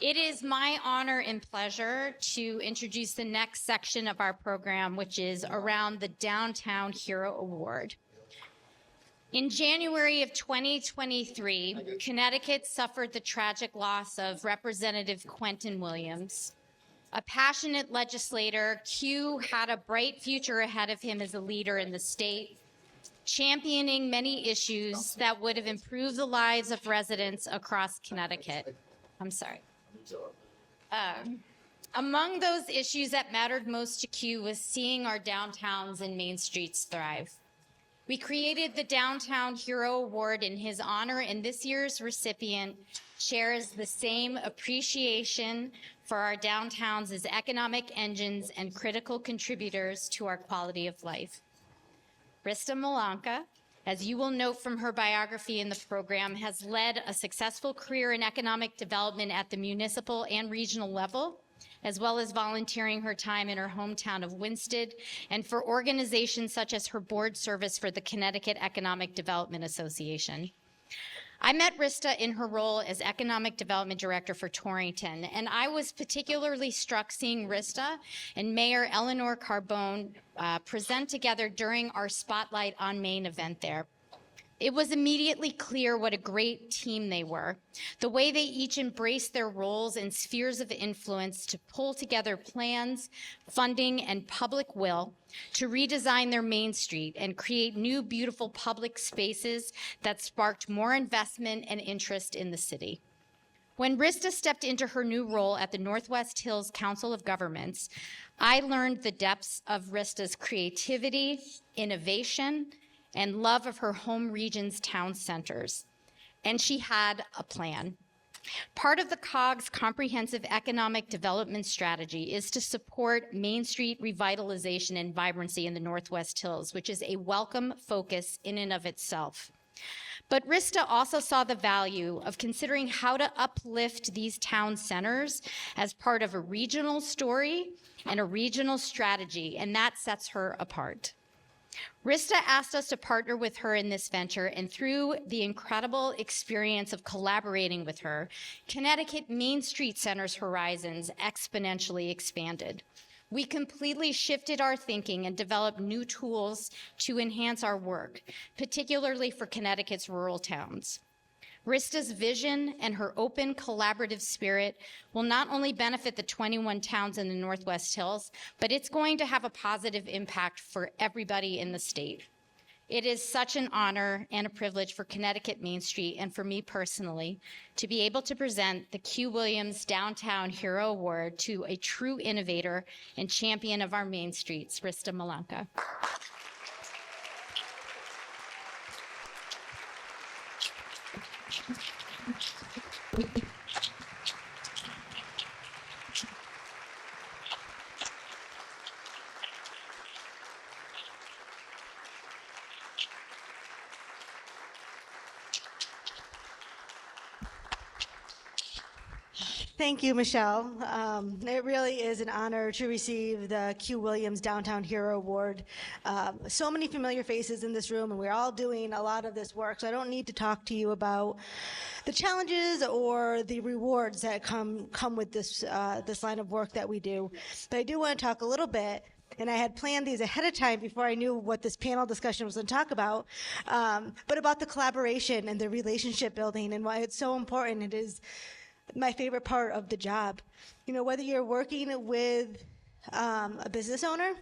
It is my honor and pleasure to introduce the next section of our program, which is around the Downtown Hero Award. In January of 2023, Connecticut suffered the tragic loss of Representative Quentin Williams. A passionate legislator, Q had a bright future ahead of him as a leader in the state, championing many issues that would have improved the lives of residents across Connecticut. Among those issues that mattered most to Q was seeing our downtowns and main streets thrive. We created the Downtown Hero Award in his honor, and this year's recipient shares the same appreciation for our downtowns as economic engines and critical contributors to our quality of life. Rista Malanca, as you will note from her biography in the program, has led a successful career in economic development at the municipal and regional level, as well as volunteering her time in her hometown of Winsted and for organizations such as her board service for the Connecticut Economic Development Association. I met Rista in her role as Economic Development Director for Torrington, and I was particularly struck seeing Rista and Mayor Eleanor Carbone present together during our Spotlight on Main event there. It was immediately clear what a great team they were. The way they each embraced their roles and spheres of influence to pull together plans, funding, and public will to redesign their Main Street and create new, beautiful public spaces that sparked more investment and interest in the city. When Rista stepped into her new role at the Northwest Hills Council of Governments, I learned the depths of Rista's creativity, innovation, and love of her home region's town centers. And she had a plan. Part of the COG's comprehensive economic development strategy is to support Main Street revitalization and vibrancy in the Northwest Hills, which is a welcome focus in and of itself. But Rista also saw the value of considering how to uplift these town centers as part of a regional story and a regional strategy, and that sets her apart. Rista asked us to partner with her in this venture, and through the incredible experience of collaborating with her, Connecticut Main Street Center's horizons exponentially expanded. We completely shifted our thinking and developed new tools to enhance our work, particularly for Connecticut's rural towns. Rista's vision and her open, collaborative spirit will not only benefit the 21 towns in the Northwest Hills, but it's going to have a positive impact for everybody in the state. It is such an honor and a privilege for Connecticut Main Street and for me personally to be able to present the Q Williams Downtown Hero Award to a true innovator and champion of our main streets, Rista Malanca. Thank you, Michelle. It really is an honor to receive the Q Williams Downtown Hero Award. So many familiar faces in this room, and we're all doing a lot of this work, so I don't need to talk to you about the challenges or the rewards that come with this line of work that we do. But I do want to talk a little bit, and I had planned these ahead of time before I knew what this panel discussion was going to talk about, but about the collaboration and the relationship building and why it's so important. It is my favorite part of the job. You know, whether you're working with a business owner,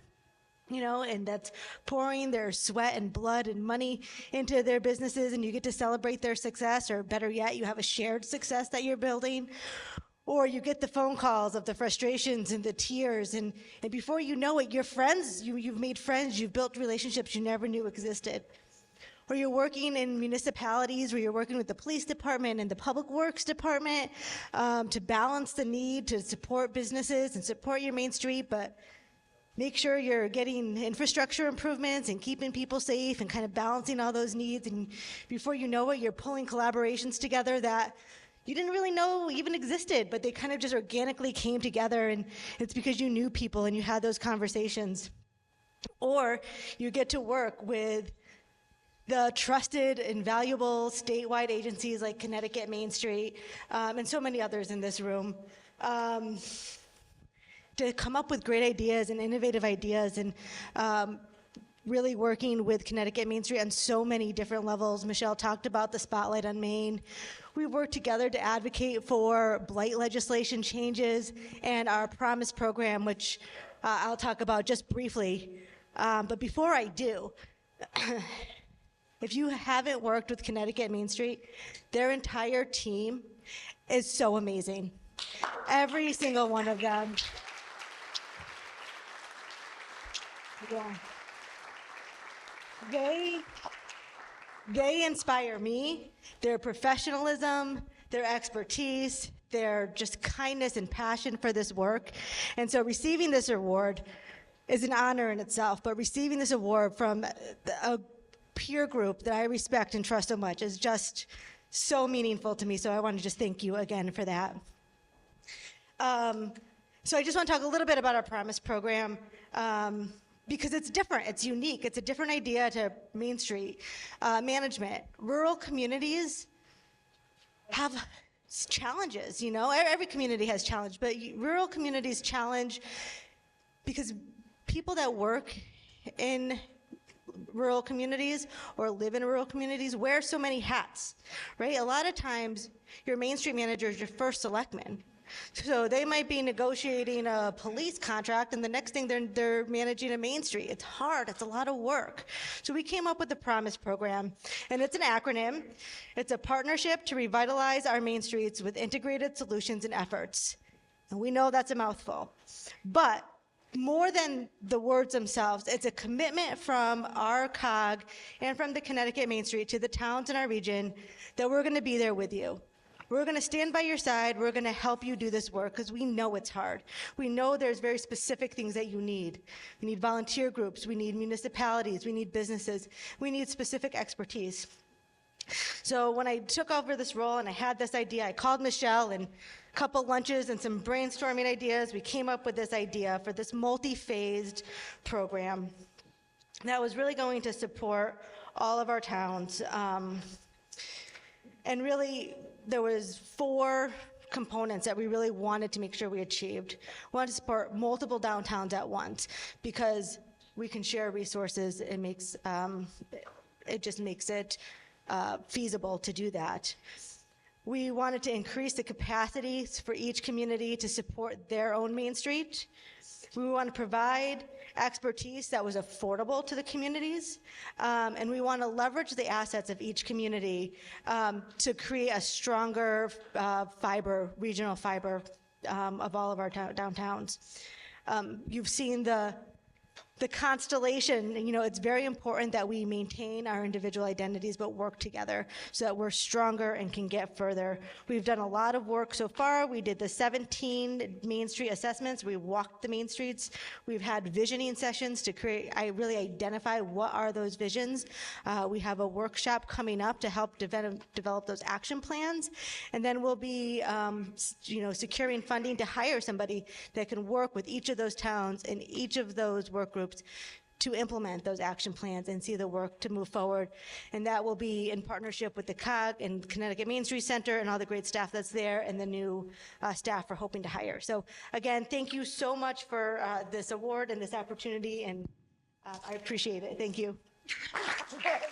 you know, and that's pouring their sweat and blood and money into their businesses, and you get to celebrate their success, or better yet, you have a shared success that you're building, or you get the phone calls of the frustrations and the tears, and before you know it, you're friends, you've made friends, you've built relationships you never knew existed. Or you're working in municipalities where you're working with the police department and the public works department to balance the need to support businesses and support your main street, but make sure you're getting infrastructure improvements and keeping people safe and kind of balancing all those needs. And before you know it, you're pulling collaborations together that you didn't really know even existed, but they kind of just organically came together, and it's because you knew people and you had those conversations. Or you get to work with the trusted and valuable statewide agencies like Connecticut Main Street, and so many others in this room, to come up with great ideas and innovative ideas, and really working with Connecticut Main Street on so many different levels. Michelle talked about the Spotlight on Main. We worked together to advocate for blight legislation changes and our Promise program, which I'll talk about just briefly. But before I do, if you haven't worked with Connecticut Main Street, their entire team is so amazing. Every single one of them. Yeah. They inspire me, their professionalism, their expertise, their just kindness and passion for this work. And so receiving this award is an honor in itself, but receiving this award from a peer group that I respect and trust so much is just so meaningful to me. So I want to just thank you again for that. So I just want to talk a little bit about our Promise program. Because it's different, it's unique, it's a different idea to Main Street management. Rural communities have challenges, you know, every community has challenge, but rural communities challenge because people that work in rural communities or live in rural communities wear so many hats, right? A lot of times your Main Street manager is your first selectman. So they might be negotiating a police contract, and the next thing they're managing a Main Street. It's hard. It's a lot of work. So we came up with the Promise program, and it's an acronym. It's a partnership to revitalize our Main Streets with integrated solutions and efforts. And we know that's a mouthful. But more than the words themselves, it's a commitment from our COG and from the Connecticut Main Street to the towns in our region that we're going to be there with you. We're going to stand by your side. We're going to help you do this work because we know it's hard. We know there's very specific things that you need. We need volunteer groups. We need municipalities. We need businesses. We need specific expertise. So when I took over this role and I had this idea, I called Michelle, and a couple lunches and some brainstorming ideas, we came up with this idea for this multi-phased program that was really going to support all of our towns. And really, there was 4 components that we really wanted to make sure we achieved. We wanted to support multiple downtowns at once because we can share resources. It makes it just makes it feasible to do that. We wanted to increase the capacities for each community to support their own Main Street. We want to provide expertise that was affordable to the communities, and we want to leverage the assets of each community to create a stronger regional fiber of all of our downtowns. You've seen the constellation. You know, it's very important that we maintain our individual identities but work together so that we're stronger and can get further. We've done a lot of work so far. We did the 17 Main Street assessments. We walked the Main Streets. We've had visioning sessions to really identify what are those visions. We have a workshop coming up to help develop those action plans. And then we'll be securing funding to hire somebody that can work with each of those towns and each of those work groups to implement those action plans and see the work to move forward. And that will be in partnership with the COG and Connecticut Main Street Center and all the great staff that's there and the new staff we're hoping to hire. So again, thank you so much for this award and this opportunity, and I appreciate it. Thank you. Congratulations.